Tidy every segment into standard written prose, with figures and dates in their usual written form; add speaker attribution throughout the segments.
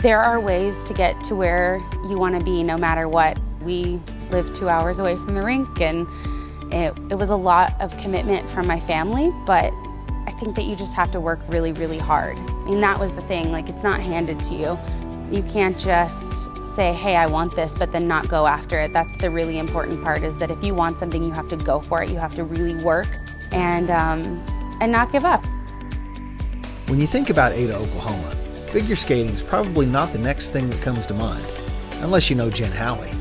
Speaker 1: There are ways to get to where you want to be no matter what. We live 2 hours away from the rink, and it was a lot of commitment from my family, but I think that you just have to work really, really hard. I mean, that was the thing, like, it's not handed to you. You can't just say, hey, I want this, but then not go after it. That's the really important part, is that if you want something, you have to go for it. You have to really work and not give up.
Speaker 2: When you think about Ada, Oklahoma, figure skating is probably not the next thing that comes to mind, unless you know Jen Howey.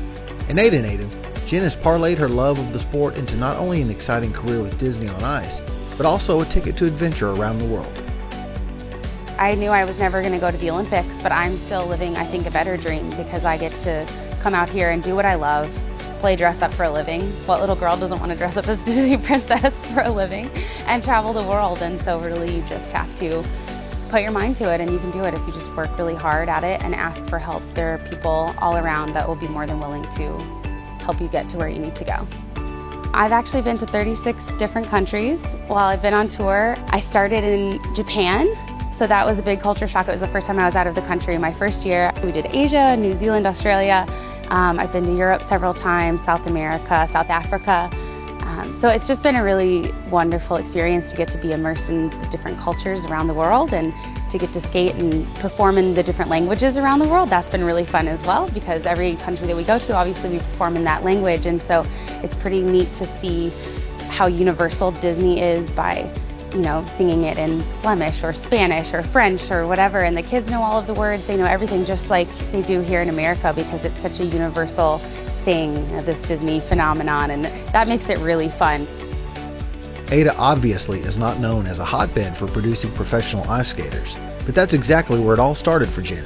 Speaker 2: An Ada native, Jen has parlayed her love of the sport into not only an exciting career with Disney on Ice, but also a ticket to adventure around the world.
Speaker 1: I knew I was never going to go to the Olympics, but I'm still living, I think, a better dream, because I get to come out here and do what I love, play dress up for a living. What little girl doesn't want to dress up as Disney princess for a living, and travel the world? And so really you just have to put your mind to it, and you can do it if you just work really hard at it and ask for help. There are people all around that will be more than willing to help you get to where you need to go. I've actually been to 36 different countries while I've been on tour. I started in Japan, so that was a big culture shock. It was the first time I was out of the country. My first year, we did Asia, New Zealand, Australia. I've been to Europe several times, South America, South Africa. So it's just been a really wonderful experience to get to be immersed in the different cultures around the world, and to get to skate and perform in the different languages around the world. That's been really fun as well, because every country that we go to, obviously we perform in that language, and so it's pretty neat to see how universal Disney is by, you know, singing it in Flemish or Spanish or French or whatever, and the kids know all of the words. They know everything just like they do here in America, because it's such a universal thing, this Disney phenomenon, and that makes it really fun.
Speaker 2: Ada obviously is not known as a hotbed for producing professional ice skaters, but that's exactly where it all started for Jen.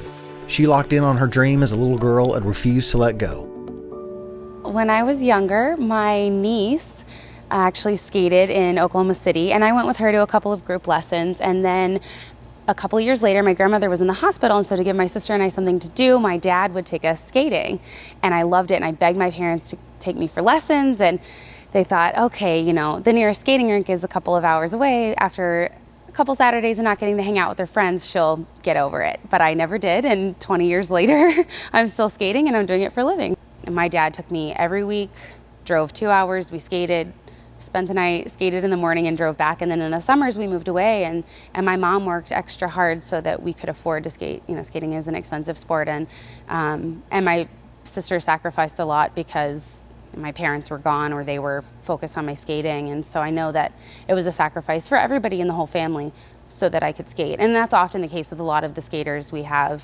Speaker 2: She locked in on her dream as a little girl and refused to let go.
Speaker 1: When I was younger, my niece actually skated in Oklahoma City, and I went with her to a couple of group lessons, and then a couple of years later, my grandmother was in the hospital, and so to give my sister and I something to do, my dad would take us skating, and I loved it, and I begged my parents to take me for lessons, and they thought, okay, you know, the nearest skating rink is a couple of hours away. After a couple Saturdays of not getting to hang out with her friends, she'll get over it. But I never did, and 20 years later, I'm still skating, and I'm doing it for a living. And my dad took me every week, drove 2 hours, we skated, spent the night, skated in the morning, and drove back. And then in the summers we moved away, and my mom worked extra hard so that we could afford to skate. You know, skating is an expensive sport, and my sister sacrificed a lot because my parents were gone, or they were focused on my skating. And so I know that it was a sacrifice for everybody in the whole family so that I could skate. And that's often the case with a lot of the skaters we have.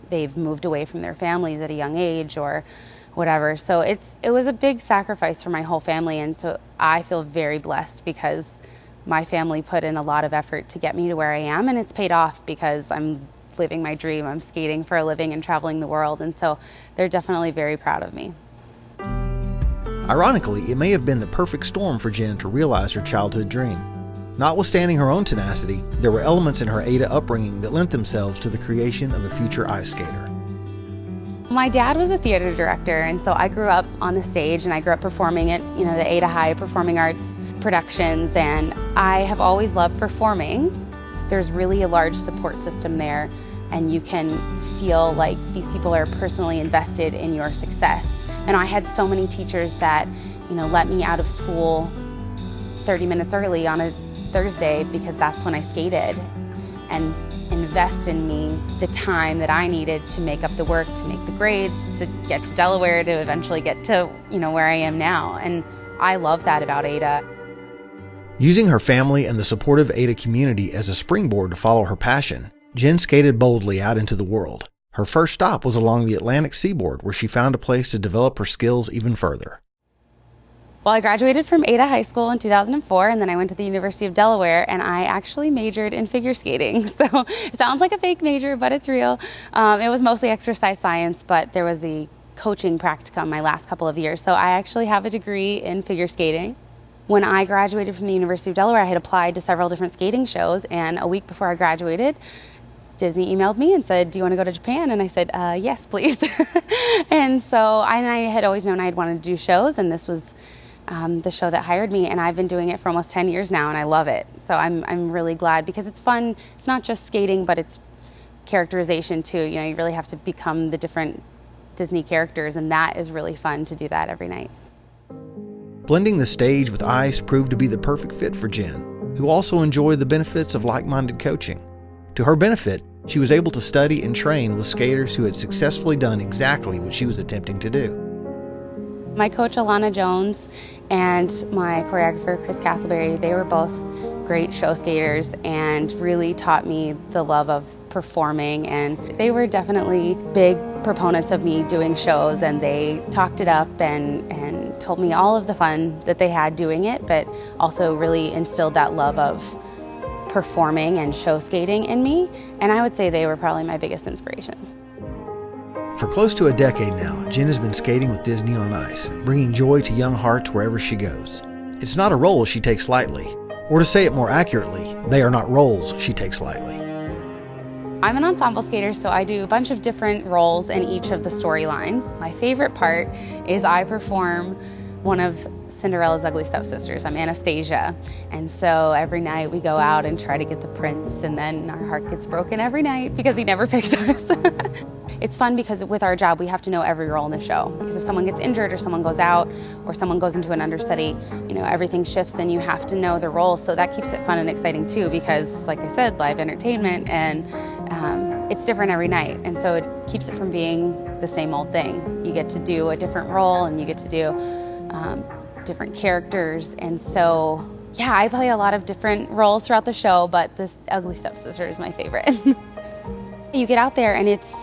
Speaker 1: They've moved away from their families at a young age or whatever. So it was a big sacrifice for my whole family, and so I feel very blessed because my family put in a lot of effort to get me to where I am, and it's paid off because I'm living my dream. I'm skating for a living and traveling the world, and so they're definitely very proud of me.
Speaker 2: Ironically, it may have been the perfect storm for Jen to realize her childhood dream. Notwithstanding her own tenacity, there were elements in her Ada upbringing that lent themselves to the creation of a future ice skater.
Speaker 1: My dad was a theater director, and so I grew up on the stage, and I grew up performing at, you know, the Ada High Performing Arts productions, and I have always loved performing. There's really a large support system there, and you can feel like these people are personally invested in your success. And I had so many teachers that, you know, let me out of school 30 minutes early on a Thursday because that's when I skated, and invest in me the time that I needed to make up the work, to make the grades, to get to Delaware, to eventually get to, you know, where I am now. And I love that about Ada.
Speaker 2: Using her family and the supportive Ada community as a springboard to follow her passion, Jen skated boldly out into the world. Her first stop was along the Atlantic seaboard, where she found a place to develop her skills even further.
Speaker 1: Well, I graduated from Ada High School in 2004, and then I went to the University of Delaware, and I actually majored in figure skating. So it sounds like a fake major, but it's real. It was mostly exercise science, but there was a coaching practicum my last couple of years. So I actually have a degree in figure skating. When I graduated from the University of Delaware, I had applied to several different skating shows, and a week before I graduated, Disney emailed me and said, do you want to go to Japan? And I said, yes, please. And I had always known I'd wanted to do shows, and this was the show that hired me, and I've been doing it for almost 10 years now, and I love it. So I'm really glad because it's fun. It's not just skating, but it's characterization too. You really have to become the different Disney characters, and that is really fun to do that every night.
Speaker 2: Blending the stage with ice proved to be the perfect fit for Jen, who also enjoyed the benefits of like-minded coaching. To her benefit, she was able to study and train with skaters who had successfully done exactly what she was attempting to do.
Speaker 1: My coach, Alana Jones, and my choreographer, Chris Castleberry, they were both great show skaters and really taught me the love of performing, and they were definitely big proponents of me doing shows, and they talked it up and told me all of the fun that they had doing it, but also really instilled that love of performing and show skating in me, and I would say they were probably my biggest inspirations.
Speaker 2: For close to a decade now, Jen has been skating with Disney on Ice, bringing joy to young hearts wherever she goes. It's not a role she takes lightly, or to say it more accurately, they are not roles she takes lightly.
Speaker 1: I'm an ensemble skater, so I do a bunch of different roles in each of the storylines. My favorite part is I perform one of Cinderella's ugly stepsisters. I'm Anastasia, and so every night we go out and try to get the prince, and then our heart gets broken every night because he never picks us. It's fun because with our job we have to know every role in the show, because if someone gets injured or someone goes out or someone goes into an understudy, everything shifts and you have to know the role, so that keeps it fun and exciting too, because like I said, live entertainment, and it's different every night, and so it keeps it from being the same old thing. You get to do a different role and you get to do different characters, and so yeah, I play a lot of different roles throughout the show, but this ugly stepsister is my favorite. You get out there and it's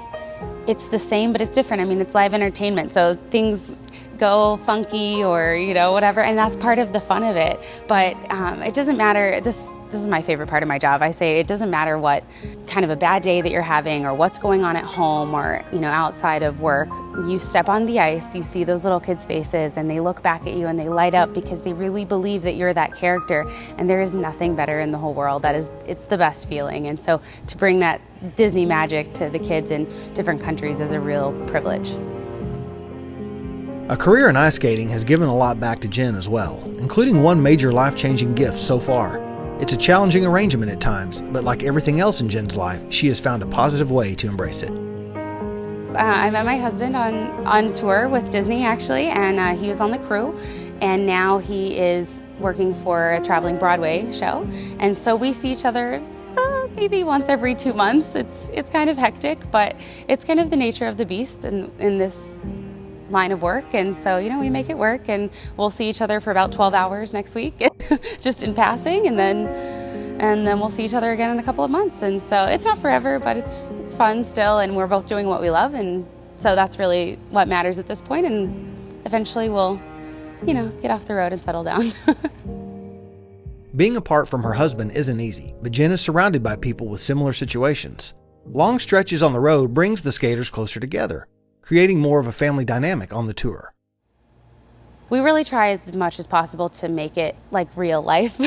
Speaker 1: the same, but it's different. I mean, it's live entertainment, so things go funky or whatever, and that's part of the fun of it. But it doesn't matter. This is my favorite part of my job. I say it doesn't matter what kind of a bad day that you're having or what's going on at home or outside of work. You step on the ice, you see those little kids' faces, and they look back at you and they light up because they really believe that you're that character, and there is nothing better in the whole world. It's the best feeling, and so to bring that Disney magic to the kids in different countries is a real privilege.
Speaker 2: A career in ice skating has given a lot back to Jen as well, including one major life-changing gift so far. It's a challenging arrangement at times, but like everything else in Jen's life, she has found a positive way to embrace it.
Speaker 1: I met my husband on tour with Disney, actually, and he was on the crew, and now he is working for a traveling Broadway show, and so we see each other maybe once every 2 months. It's kind of hectic, but it's kind of the nature of the beast in this line of work, and so we make it work, and we'll see each other for about 12 hours next week just in passing, and then we'll see each other again in a couple of months, and so it's not forever, but it's fun still, and we're both doing what we love, and so that's really what matters at this point, and eventually we'll get off the road and settle down.
Speaker 2: Being apart from her husband isn't easy, but Jen is surrounded by people with similar situations. Long stretches on the road brings the skaters closer together, creating more of a family dynamic on the tour.
Speaker 1: We really try as much as possible to make it like real life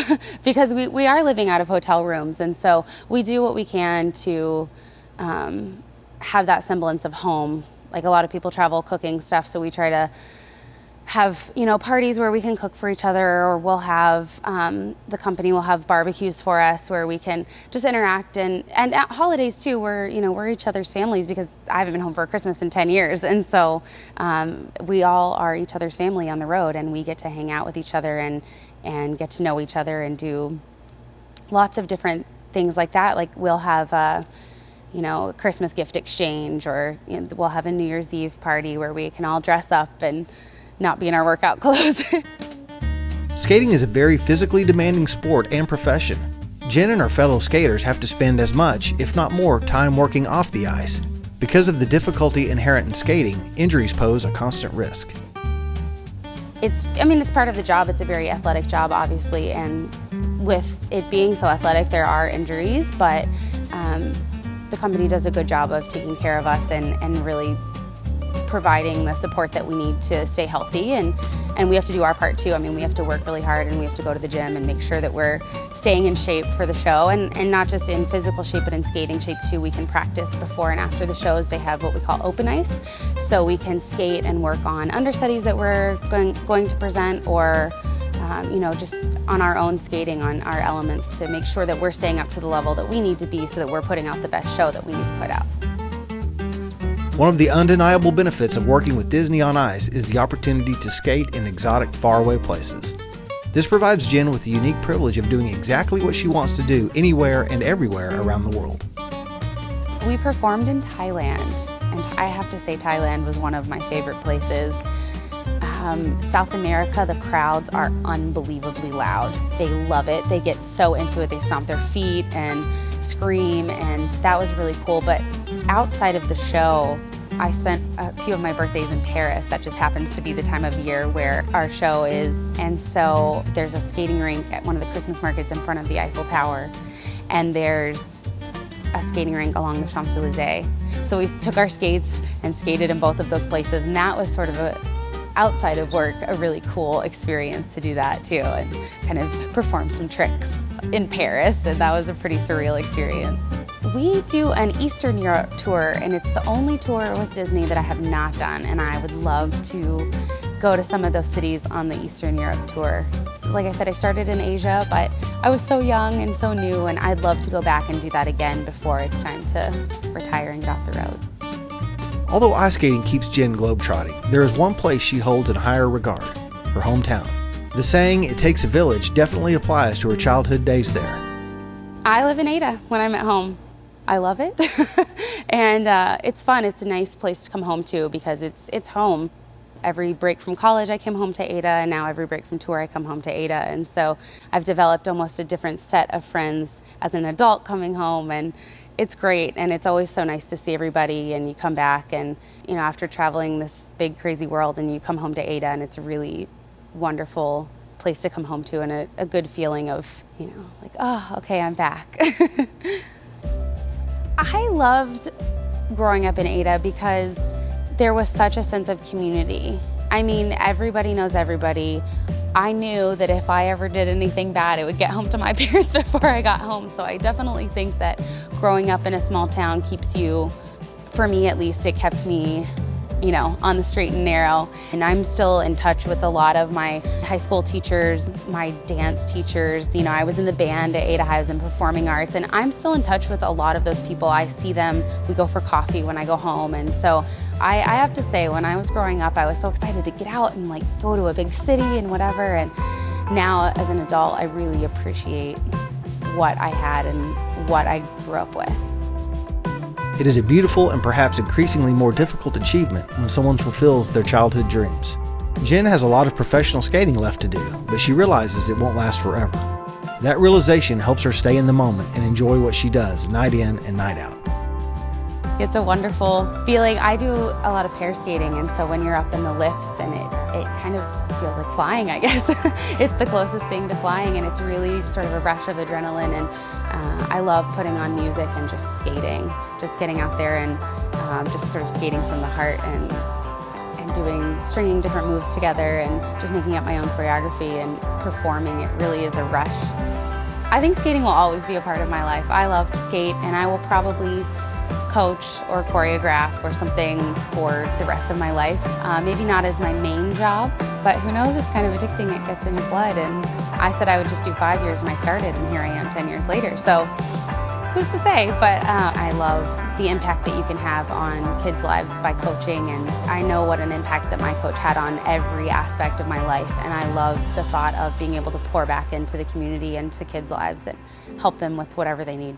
Speaker 1: because we are living out of hotel rooms, and so we do what we can to have that semblance of home. Like a lot of people travel cooking stuff, so we try to have parties where we can cook for each other, or we'll have the company will have barbecues for us where we can just interact, and at holidays too, we're each other's families, because I haven't been home for Christmas in 10 years, and so we all are each other's family on the road, and we get to hang out with each other and get to know each other and do lots of different things like that. Like we'll have a Christmas gift exchange, or we'll have a New Year's Eve party where we can all dress up and not be in our workout clothes.
Speaker 2: Skating is a very physically demanding sport and profession. Jen and her fellow skaters have to spend as much, if not more, time working off the ice. Because of the difficulty inherent in skating, injuries pose a constant risk.
Speaker 1: It's part of the job. It's a very athletic job, obviously, and with it being so athletic, there are injuries, but the company does a good job of taking care of us and really providing the support that we need to stay healthy, and we have to do our part too. We have to work really hard, and we have to go to the gym and make sure that we're staying in shape for the show, and not just in physical shape, but in skating shape too. We can practice before and after the shows. They have what we call open ice, so we can skate and work on understudies that we're going to present, or just on our own skating, on our elements, to make sure that we're staying up to the level that we need to be so that we're putting out the best show that we need to put out.
Speaker 2: One of the undeniable benefits of working with Disney on Ice is the opportunity to skate in exotic, faraway places. This provides Jen with the unique privilege of doing exactly what she wants to do anywhere and everywhere around the world.
Speaker 1: We performed in Thailand, and I have to say Thailand was one of my favorite places. South America, the crowds are unbelievably loud. They love it. They get so into it. They stomp their feet and scream, and that was really cool. But outside of the show, I spent a few of my birthdays in Paris. That just happens to be the time of year where our show is. And so there's a skating rink at one of the Christmas markets in front of the Eiffel Tower, and there's a skating rink along the Champs-Elysees. So we took our skates and skated in both of those places, and that was sort of outside of work, a really cool experience to do that too, and kind of perform some tricks in Paris, and that was a pretty surreal experience. We do an Eastern Europe tour, and it's the only tour with Disney that I have not done, and I would love to go to some of those cities on the Eastern Europe tour. Like I said, I started in Asia, but I was so young and so new, and I'd love to go back and do that again before it's time to retire and get off the road.
Speaker 2: Although ice skating keeps Jen globetrotting, there is one place she holds in higher regard, her hometown. The saying, "it takes a village," definitely applies to her childhood days there.
Speaker 1: I live in Ada when I'm at home. I love it. And it's fun. It's a nice place to come home to because it's home. Every break from college I came home to Ada, and now every break from tour I come home to Ada. And so I've developed almost a different set of friends as an adult coming home, and it's great. And it's always so nice to see everybody, and you come back and, after traveling this big crazy world, and you come home to Ada, and it's a really wonderful place to come home to, and a good feeling of, like, oh, okay, I'm back. I loved growing up in Ada because there was such a sense of community. I mean, everybody knows everybody. I knew that if I ever did anything bad, it would get home to my parents before I got home. So I definitely think that growing up in a small town keeps you, for me at least, it kept me, on the straight and narrow. And I'm still in touch with a lot of my high school teachers, my dance teachers. I was in the band at Ada High, I was in performing arts, and I'm still in touch with a lot of those people. I see them, we go for coffee when I go home. And so I have to say, when I was growing up, I was so excited to get out and go to a big city and whatever. And now as an adult, I really appreciate what I had and what I grew up with.
Speaker 2: It is a beautiful and perhaps increasingly more difficult achievement when someone fulfills their childhood dreams. Jen has a lot of professional skating left to do, but she realizes it won't last forever. That realization helps her stay in the moment and enjoy what she does night in and night out.
Speaker 1: It's a wonderful feeling. I do a lot of pair skating, and so when you're up in the lifts, and it kind of feels like flying, I guess. It's the closest thing to flying, and it's really sort of a rush of adrenaline. And I love putting on music and just skating, just getting out there and just sort of skating from the heart and stringing different moves together and just making up my own choreography and performing. It really is a rush. I think skating will always be a part of my life. I love to skate, and I will probably coach or choreograph or something for the rest of my life. Maybe not as my main job, but who knows, it's kind of addicting. It gets in your blood. And I said I would just do 5 years when I started, and here I am 10 years later. So who's to say? But I love the impact that you can have on kids' lives by coaching, and I know what an impact that my coach had on every aspect of my life, and I love the thought of being able to pour back into the community and to kids' lives and help them with whatever they need.